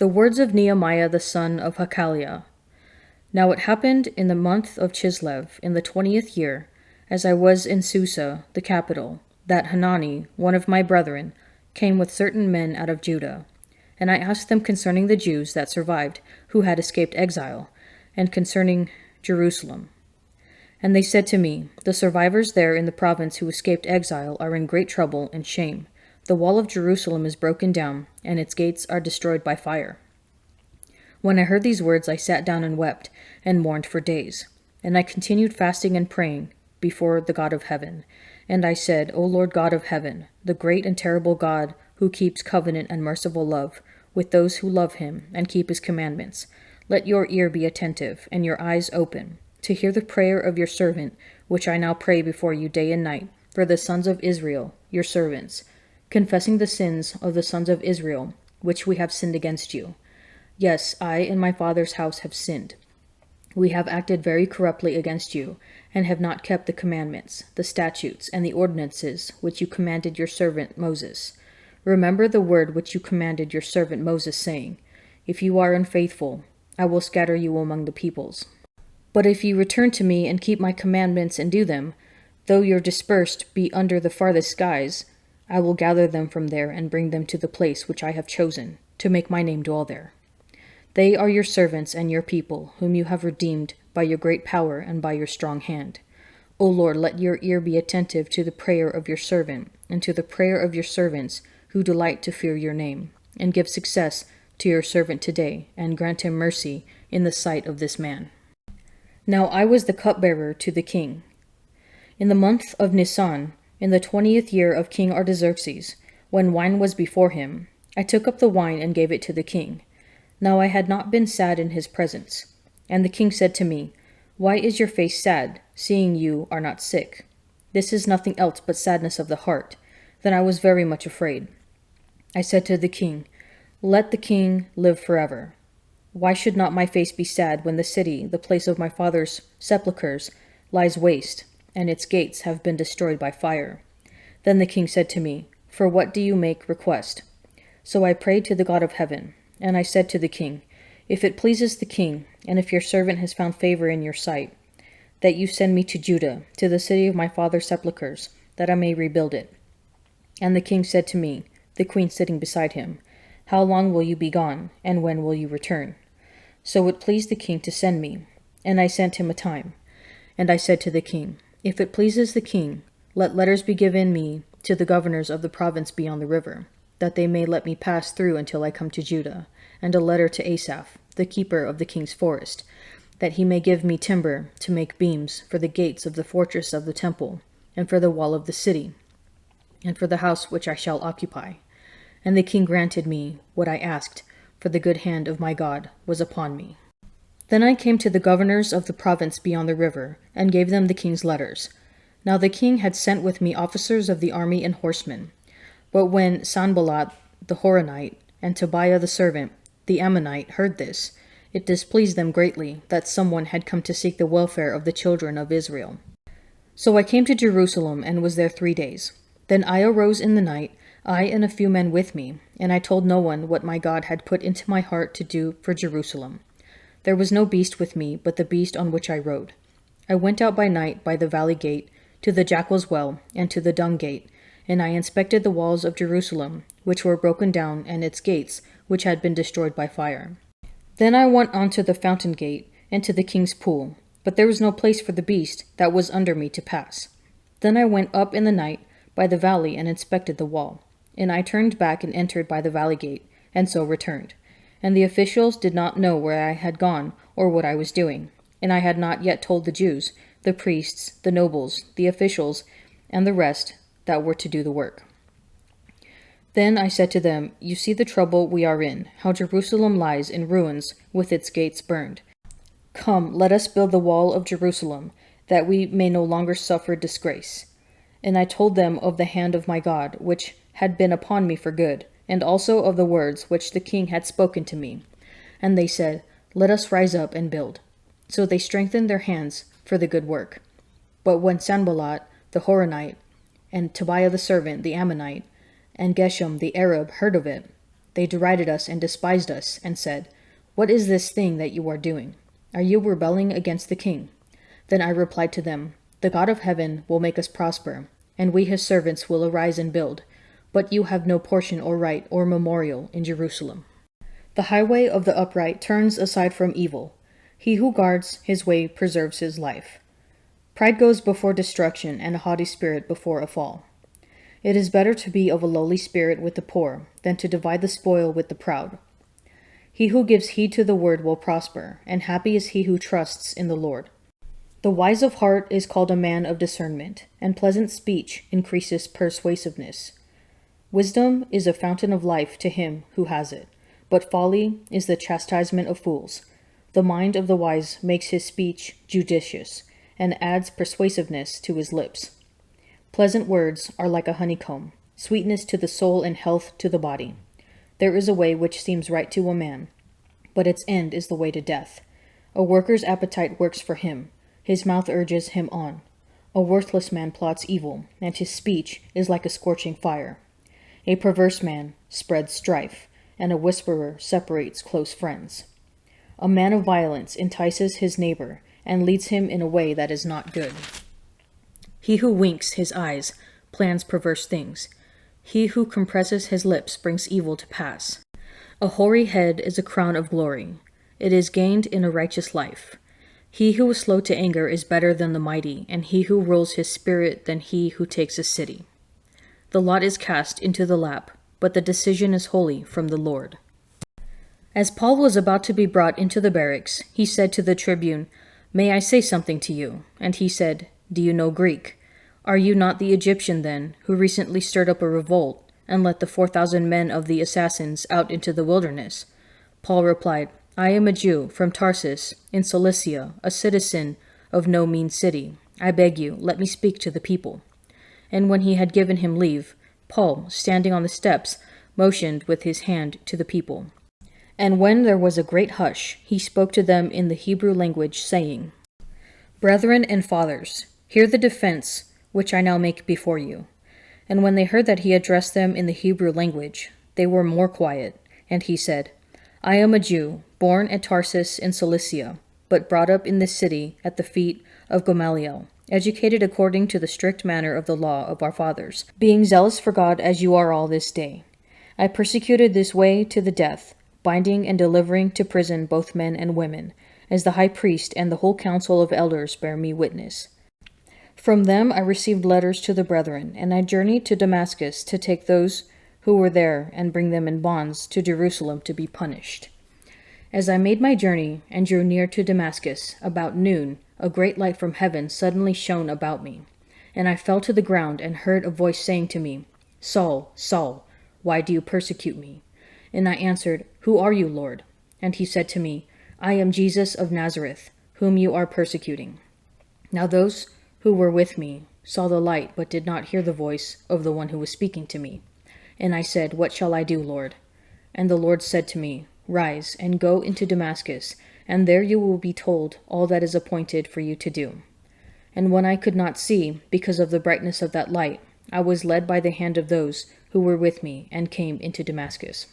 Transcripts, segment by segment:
The words of Nehemiah the son of Hachaliah. Now it happened in the month of Chislev, in the 20th year, as I was in Susa, the capital, that Hanani, one of my brethren, came with certain men out of Judah. And I asked them concerning the Jews that survived, who had escaped exile, and concerning Jerusalem. And they said to me, the survivors there in the province who escaped exile are in great trouble and shame. The wall of Jerusalem is broken down, and its gates are destroyed by fire. When I heard these words, I sat down and wept, and mourned for days. And I continued fasting and praying before the God of heaven. And I said, O Lord God of heaven, the great and terrible God, who keeps covenant and merciful love with those who love him and keep his commandments, let your ear be attentive, and your eyes open, to hear the prayer of your servant, which I now pray before you day and night, for the sons of Israel, your servants, confessing the sins of the sons of Israel, which we have sinned against you. Yes, I and my father's house have sinned. We have acted very corruptly against you, and have not kept the commandments, the statutes, and the ordinances which you commanded your servant Moses. Remember the word which you commanded your servant Moses, saying, If you are unfaithful, I will scatter you among the peoples. But if you return to me and keep my commandments and do them, though your dispersed be under the farthest skies, I will gather them from there and bring them to the place which I have chosen, to make my name dwell there. They are your servants and your people, whom you have redeemed by your great power and by your strong hand. O Lord, let your ear be attentive to the prayer of your servant, and to the prayer of your servants who delight to fear your name, and give success to your servant today, and grant him mercy in the sight of this man. Now I was the cupbearer to the king. In the month of Nisan, in the 20th year of King Artaxerxes, when wine was before him, I took up the wine and gave it to the king. Now I had not been sad in his presence. And the king said to me, Why is your face sad, seeing you are not sick? This is nothing else but sadness of the heart. Then I was very much afraid. I said to the king, Let the king live forever. Why should not my face be sad when the city, the place of my father's sepulchres, lies waste, and its gates have been destroyed by fire? Then the king said to me, For what do you make request? So I prayed to the God of heaven, and I said to the king, If it pleases the king, and if your servant has found favor in your sight, that you send me to Judah, to the city of my father's sepulchres, that I may rebuild it. And the king said to me, the queen sitting beside him, How long will you be gone, and when will you return? So it pleased the king to send me, and I sent him a time. And I said to the king, If it pleases the king, let letters be given me to the governors of the province beyond the river, that they may let me pass through until I come to Judah, and a letter to Asaph, the keeper of the king's forest, that he may give me timber to make beams for the gates of the fortress of the temple, and for the wall of the city, and for the house which I shall occupy. And the king granted me what I asked, for the good hand of my God was upon me. Then I came to the governors of the province beyond the river, and gave them the king's letters. Now the king had sent with me officers of the army and horsemen. But when Sanballat the Horonite and Tobiah the servant, the Ammonite, heard this, it displeased them greatly that someone had come to seek the welfare of the children of Israel. So I came to Jerusalem and was there 3 days. Then I arose in the night, I and a few men with me, and I told no one what my God had put into my heart to do for Jerusalem. There was no beast with me but the beast on which I rode. I went out by night by the valley gate, to the jackal's well, and to the dung gate, and I inspected the walls of Jerusalem, which were broken down, and its gates, which had been destroyed by fire. Then I went on to the fountain gate, and to the king's pool, but there was no place for the beast that was under me to pass. Then I went up in the night by the valley and inspected the wall. And I turned back and entered by the valley gate, and so returned. And the officials did not know where I had gone or what I was doing, and I had not yet told the Jews, the priests, the nobles, the officials, and the rest that were to do the work. Then I said to them, You see the trouble we are in, how Jerusalem lies in ruins with its gates burned. Come, let us build the wall of Jerusalem, that we may no longer suffer disgrace. And I told them of the hand of my God, which had been upon me for good, and also of the words which the king had spoken to me. And they said, Let us rise up and build. So they strengthened their hands for the good work. But when Sanballat the Horonite, and Tobiah the servant, the Ammonite, and Geshem the Arab heard of it, They derided us and despised us, and said, "What is this thing that you are doing? Are you rebelling against the king?" Then I replied to them, "The God of heaven will make us prosper, and we his servants will arise and build. But you have no portion or right or memorial in Jerusalem." The highway of the upright turns aside from evil. He who guards his way preserves his life. Pride goes before destruction, and a haughty spirit before a fall. It is better to be of a lowly spirit with the poor than to divide the spoil with the proud. He who gives heed to the word will prosper, and happy is he who trusts in the Lord. The wise of heart is called a man of discernment, and pleasant speech increases persuasiveness. Wisdom is a fountain of life to him who has it, but folly is the chastisement of fools. The mind of the wise makes his speech judicious, and adds persuasiveness to his lips. Pleasant words are like a honeycomb, sweetness to the soul and health to the body. There is a way which seems right to a man, but its end is the way to death. A worker's appetite works for him, his mouth urges him on. A worthless man plots evil, and his speech is like a scorching fire. A perverse man spreads strife, and a whisperer separates close friends. A man of violence entices his neighbor, and leads him in a way that is not good. He who winks his eyes plans perverse things. He who compresses his lips brings evil to pass. A hoary head is a crown of glory. It is gained in a righteous life. He who is slow to anger is better than the mighty, and he who rules his spirit than he who takes a city. The lot is cast into the lap, but the decision is wholly from the Lord. As Paul was about to be brought into the barracks, he said to the tribune, "May I say something to you?" And he said, "Do you know Greek? Are you not the Egyptian, then, who recently stirred up a revolt and let the 4,000 men of the assassins out into the wilderness?" Paul replied, "I am a Jew from Tarsus, in Cilicia, a citizen of no mean city. I beg you, let me speak to the people." And when he had given him leave, Paul, standing on the steps, motioned with his hand to the people. And when there was a great hush, he spoke to them in the Hebrew language, saying, "Brethren and fathers, hear the defense which I now make before you." And when they heard that he addressed them in the Hebrew language, they were more quiet. And he said, "I am a Jew, born at Tarsus in Cilicia, but brought up in this city at the feet of Gamaliel, educated according to the strict manner of the law of our fathers, being zealous for God as you are all this day. I persecuted this way to the death, binding and delivering to prison both men and women, as the high priest and the whole council of elders bear me witness. From them I received letters to the brethren, and I journeyed to Damascus to take those who were there and bring them in bonds to Jerusalem to be punished. As I made my journey and drew near to Damascus, about noon, a great light from heaven suddenly shone about me, and I fell to the ground and heard a voice saying to me, "Saul, Saul, why do you persecute me?" And I answered, "Who are you, Lord?" And he said to me, "I am Jesus of Nazareth, whom you are persecuting." Now those who were with me saw the light, but did not hear the voice of the one who was speaking to me. And I said, "What shall I do, Lord?" And the Lord said to me, "Rise and go into Damascus, and there you will be told all that is appointed for you to do." And when I could not see, because of the brightness of that light, I was led by the hand of those who were with me, and came into Damascus.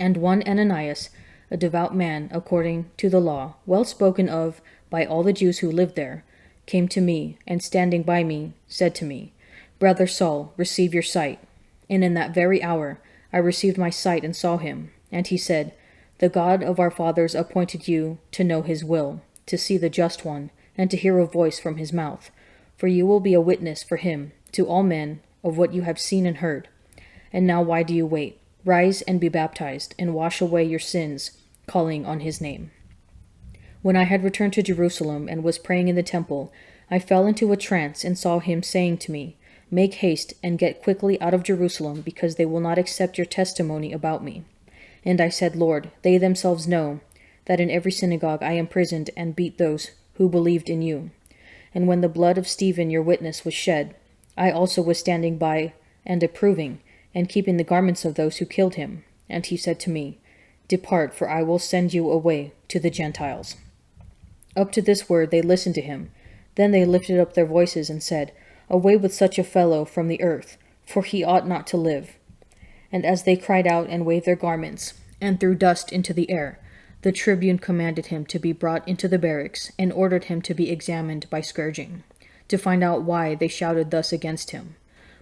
And one Ananias, a devout man according to the law, well spoken of by all the Jews who lived there, came to me, and standing by me, said to me, "Brother Saul, receive your sight." And in that very hour I received my sight and saw him. And he said, "The God of our fathers appointed you to know his will, to see the just one, and to hear a voice from his mouth. For you will be a witness for him to all men of what you have seen and heard. And now why do you wait? Rise and be baptized, and wash away your sins, calling on his name." When I had returned to Jerusalem and was praying in the temple, I fell into a trance and saw him saying to me, "Make haste and get quickly out of Jerusalem, because they will not accept your testimony about me." And I said, "Lord, they themselves know that in every synagogue I imprisoned and beat those who believed in you. And when the blood of Stephen your witness was shed, I also was standing by and approving, and keeping the garments of those who killed him." And he said to me, "Depart, for I will send you away to the Gentiles." Up to this word they listened to him. Then they lifted up their voices and said, "Away with such a fellow from the earth, for he ought not to live." And as they cried out and waved their garments, and threw dust into the air, the tribune commanded him to be brought into the barracks, and ordered him to be examined by scourging, to find out why they shouted thus against him.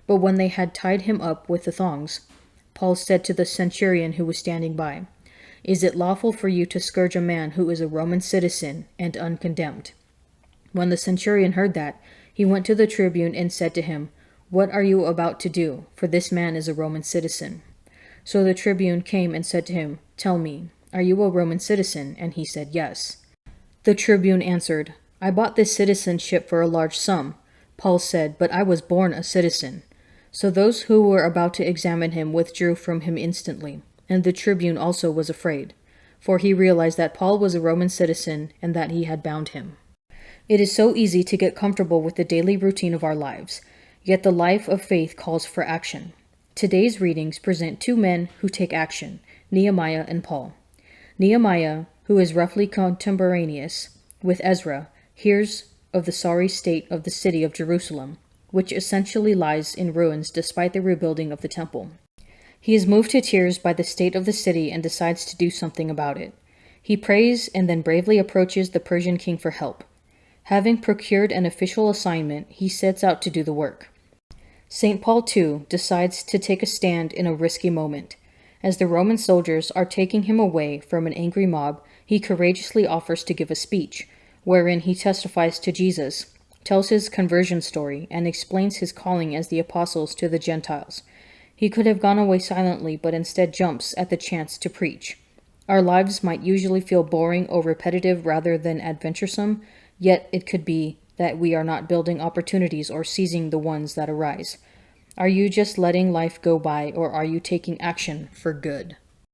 But when they had tied him up with the thongs, Paul said to the centurion who was standing by, "Is it lawful for you to scourge a man who is a Roman citizen and uncondemned?" When the centurion heard that, he went to the tribune and said to him, "What are you about to do? For this man is a Roman citizen." So the tribune came and said to him, "Tell me, are you a Roman citizen?" And he said, "Yes." The tribune answered, "I bought this citizenship for a large sum." Paul said, "But I was born a citizen." So those who were about to examine him withdrew from him instantly, and the tribune also was afraid, for he realized that Paul was a Roman citizen and that he had bound him. It is so easy to get comfortable with the daily routine of our lives, yet the life of faith calls for action. Today's readings present two men who take action, Nehemiah and Paul. Nehemiah, who is roughly contemporaneous with Ezra, hears of the sorry state of the city of Jerusalem, which essentially lies in ruins despite the rebuilding of the temple. He is moved to tears by the state of the city and decides to do something about it. He prays and then bravely approaches the Persian king for help. Having procured an official assignment, he sets out to do the work. St. Paul, too, decides to take a stand in a risky moment. As the Roman soldiers are taking him away from an angry mob, he courageously offers to give a speech, wherein he testifies to Jesus, tells his conversion story, and explains his calling as the apostles to the Gentiles. He could have gone away silently, but instead jumps at the chance to preach. Our lives might usually feel boring or repetitive rather than adventuresome, yet it could be that we are not building opportunities or seizing the ones that arise. Are you just letting life go by, or are you taking action for good?